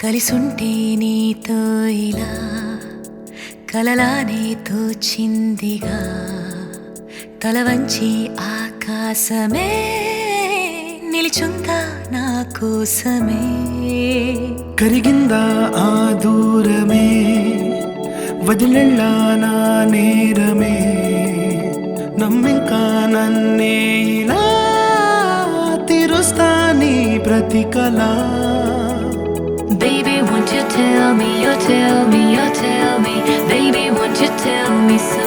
కలిసుంటే నీతో ఇలా కలలానే తోచిందిగా తల వంచి ఆకాశమే నిలిచుందా నా కోసమే కరిగిందా ఆ దూరమే వదిలెళ్ళా నా నేరమే నమ్మింకా నన్నే ఇలా తీరుస్తా నీ ప్రతి కళ Baby, won't you tell me, you tell me, you tell me Baby, won't you tell me so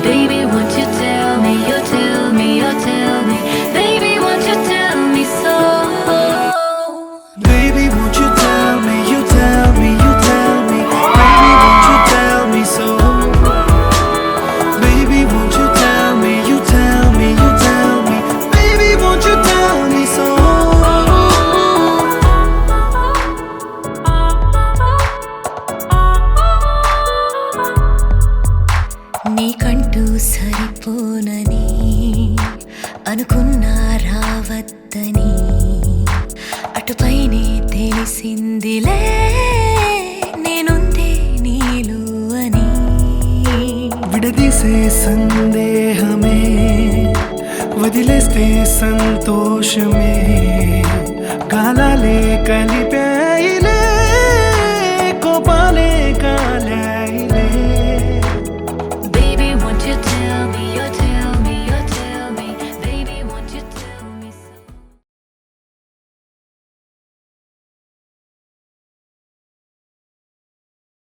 Baby, won't you tell me, you tell me, you tell me Baby, won't you tell me so Baby, won't you tell me, you tell me, you tell me Baby, won't you tell me so Baby, won't you tell me, you tell me, you tell me Baby, won't you tell me so నీకంటూ సరిపోనని అనుకున్నా రావద్దని అటుపైనే తెలిసిందిలే నేనుందే నీలు అని విడదీసే సందేహమే వదిలేస్తే సంతోషమే కాలాలే కలిపే